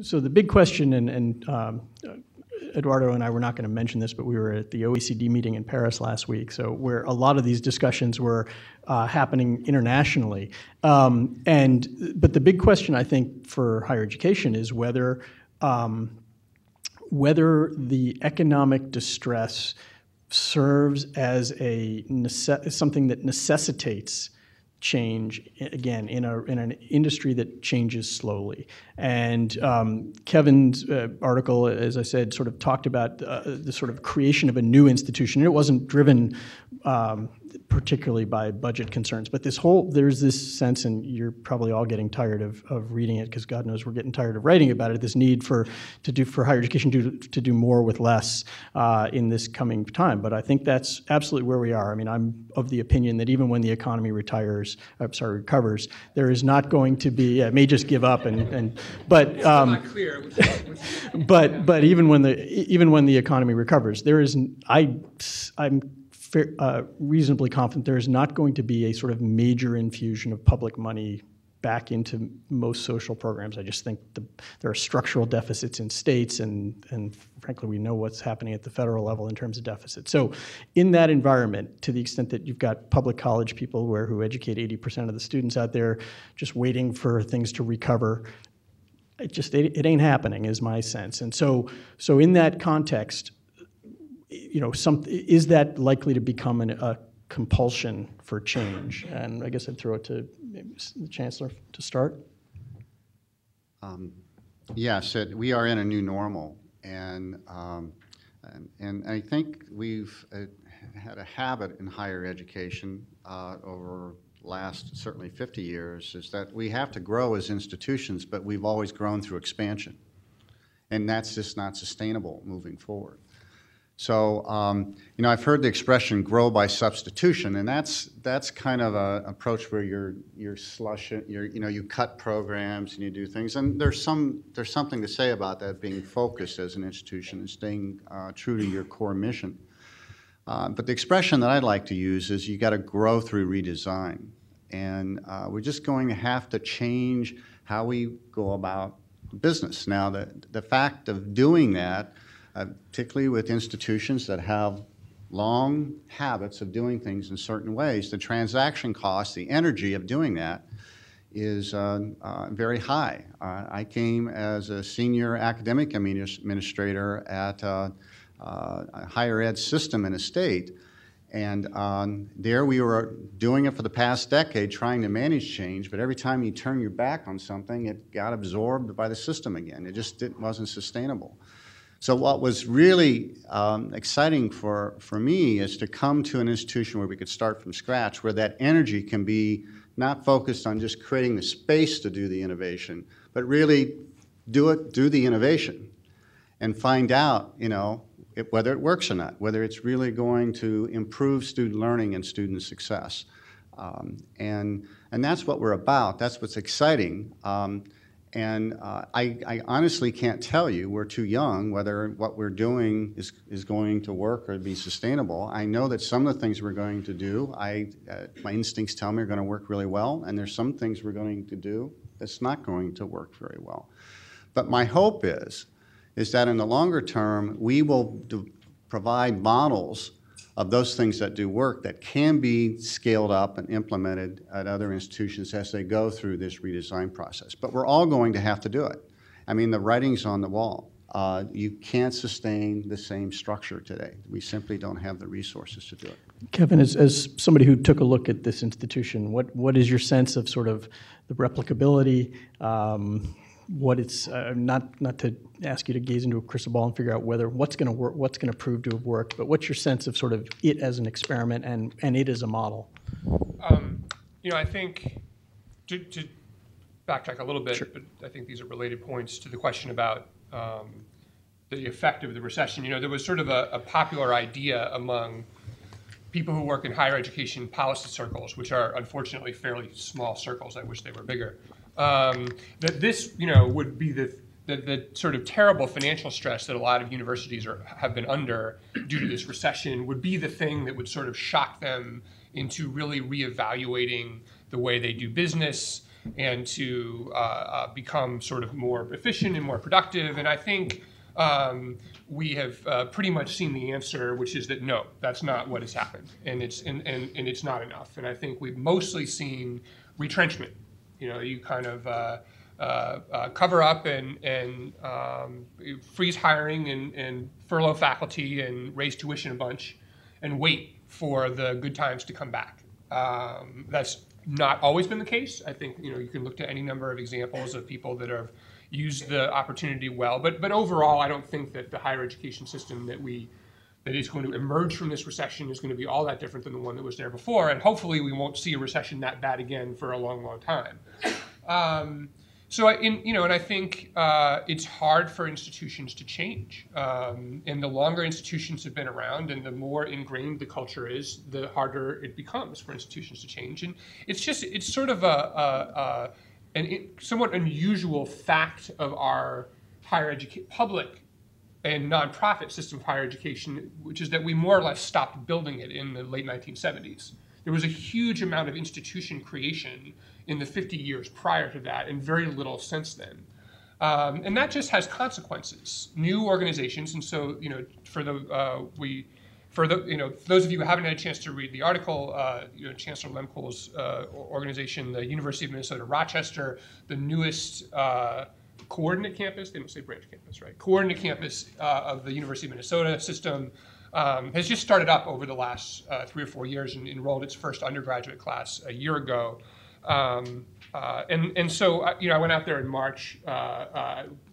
So the big question, and Eduardo and I were not going to mention this, but we were at the OECD meeting in Paris last week, so where a lot of these discussions were happening internationally. But the big question, I think, for higher education is whether the economic distress serves as something that necessitates change, again, in an industry that changes slowly. And Kevin's article, as I said, sort of talked about the sort of creation of a new institution. It wasn't driven particularly by budget concerns, but there's this sense, and you're probably all getting tired of reading it, because God knows we're getting tired of writing about it, this need for higher education to do more with less in this coming time. But I think that's absolutely where we are. I mean, I'm of the opinion that even when the economy recovers, there is not going to be, it may just give up but it's not clear. But even when the economy recovers, I'm reasonably confident there is not going to be a sort of major infusion of public money back into most social programs. I just think there are structural deficits in states, and frankly, we know what's happening at the federal level in terms of deficits. So in that environment, to the extent that you've got public college people who educate 80% of the students out there just waiting for things to recover, it ain't happening, is my sense. And so in that context, is that likely to become a compulsion for change? And I guess I'd throw it to maybe the chancellor to start. Yes, we are in a new normal, and I think we've had a habit in higher education over the last certainly 50 years, is that we have to grow as institutions, but we've always grown through expansion, and that's just not sustainable moving forward. So, I've heard the expression "grow by substitution," and that's kind of an approach where you cut programs and you do things, and there's something to say about that, being focused as an institution and staying true to your core mission. But the expression that I'd like to use is you got to grow through redesign, and we're just going to have to change how we go about business. Now, the fact of doing that, particularly with institutions that have long habits of doing things in certain ways, the transaction cost, the energy of doing that is very high. I came as a senior academic administrator at a higher ed system in a state, and there we were doing it for the past decade, trying to manage change, but every time you turn your back on something, it got absorbed by the system again. It just wasn't sustainable. So what was really exciting for me is to come to an institution where we could start from scratch, where that energy can be not focused on just creating the space to do the innovation, but really do the innovation and find out, whether it works or not, whether it's really going to improve student learning and student success. And that's what we're about. That's what's exciting. And I honestly can't tell you, we're too young, whether what we're doing is going to work or be sustainable. I know that some of the things we're going to do, my instincts tell me are going to work really well, and there's some things we're going to do that's not going to work very well. But my hope is that in the longer term, we will provide models of those things that do work that can be scaled up and implemented at other institutions as they go through this redesign process. But we're all going to have to do it. I mean, the writing's on the wall. You can't sustain the same structure today. We simply don't have the resources to do it. Kevin, as somebody who took a look at this institution, what is your sense of sort of the replicability? What it's not to ask you to gaze into a crystal ball and figure out what's going to work, what's going to prove to have worked, but what's your sense of sort of it as an experiment and it as a model? I think to backtrack a little bit, Sure. But I think these are related points to the question about the effect of the recession. There was sort of a popular idea among people who work in higher education policy circles, which are unfortunately fairly small circles. I wish they were bigger. That this, would be the sort of terrible financial stress that a lot of universities have been under due to this recession would be the thing that would sort of shock them into really reevaluating the way they do business, and to become sort of more efficient and more productive. And I think we have pretty much seen the answer, which is that no, that's not what has happened, and it's not enough. And I think we've mostly seen retrenchment. You kind of cover up and freeze hiring and furlough faculty and raise tuition a bunch and wait for the good times to come back. That's not always been the case. I think you can look to any number of examples of people that have used the opportunity well, but overall, I don't think that the higher education system that is going to emerge from this recession is going to be all that different than the one that was there before, and hopefully we won't see a recession that bad again for a long, long time. And I think it's hard for institutions to change. And the longer institutions have been around and the more ingrained the culture is, the harder it becomes for institutions to change. And it's sort of a somewhat unusual fact of our public and nonprofit system of higher education, which is that we more or less stopped building it in the late 1970s. There was a huge amount of institution creation in the 50 years prior to that, and very little since then. And that just has consequences. New organizations, and so for those of you who haven't had a chance to read the article, Chancellor Lehmkuhle's organization, the University of Minnesota-Rochester, the newest coordinate campus, they don't say branch campus, right? Coordinate campus of the University of Minnesota system has just started up over the last 3 or 4 years and enrolled its first undergraduate class a year ago. So I went out there in March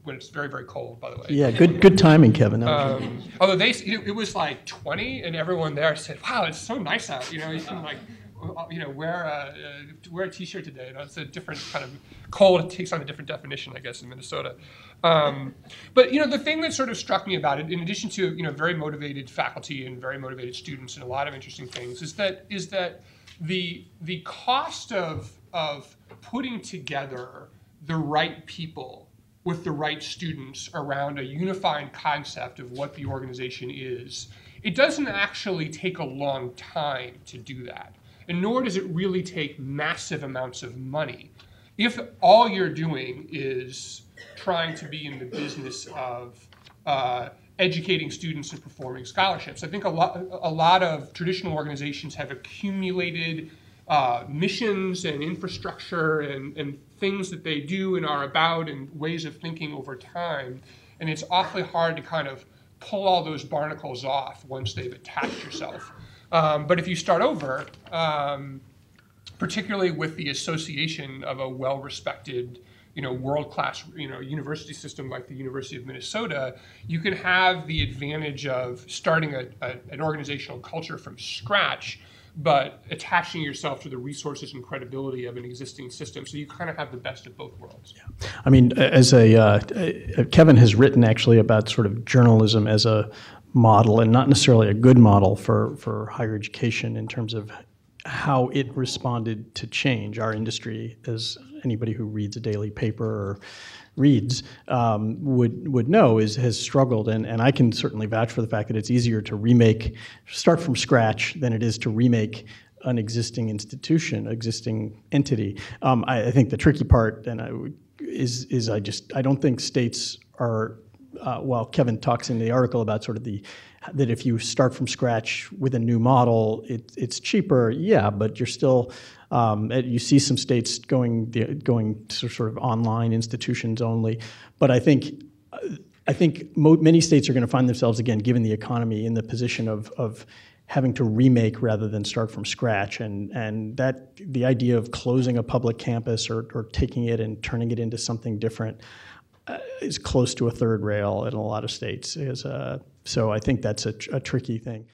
when it's very, very cold, by the way. Yeah, good timing, Kevin. Although it was like 20, and everyone there said, "Wow, it's so nice out." You can wear a t-shirt today. It's a different kind of cold. It takes on a different definition, I guess, in Minnesota. But the thing that sort of struck me about it, in addition to very motivated faculty and very motivated students and a lot of interesting things, is that the cost of putting together the right people with the right students around a unified concept of what the organization is, it doesn't actually take a long time to do that. And nor does it really take massive amounts of money. If all you're doing is trying to be in the business of educating students and performing scholarships, I think a lot of traditional organizations have accumulated missions and infrastructure and things that they do and are about and ways of thinking over time. And it's awfully hard to kind of pull all those barnacles off once they've attached yourself. But if you start over, particularly with the association of a well-respected, world-class, university system like the University of Minnesota, you can have the advantage of starting an organizational culture from scratch, but attaching yourself to the resources and credibility of an existing system. So you kind of have the best of both worlds. Yeah. I mean, as Kevin has written actually about sort of journalism as a model, and not necessarily a good model for higher education in terms of how it responded to change. Our industry, as anybody who reads a daily paper or reads would know, has struggled, and I can certainly vouch for the fact that it's easier to start from scratch than it is to remake an existing institution, existing entity. I think the tricky part, is I don't think states are. While Kevin talks in the article about sort of that if you start from scratch with a new model, it's cheaper, yeah, but you're still you see some states going to sort of online institutions only. But I think many states are going to find themselves, again, given the economy, in the position of having to remake rather than start from scratch, and that the idea of closing a public campus or taking it and turning it into something different is close to a third rail in a lot of states. So I think that's a tricky thing.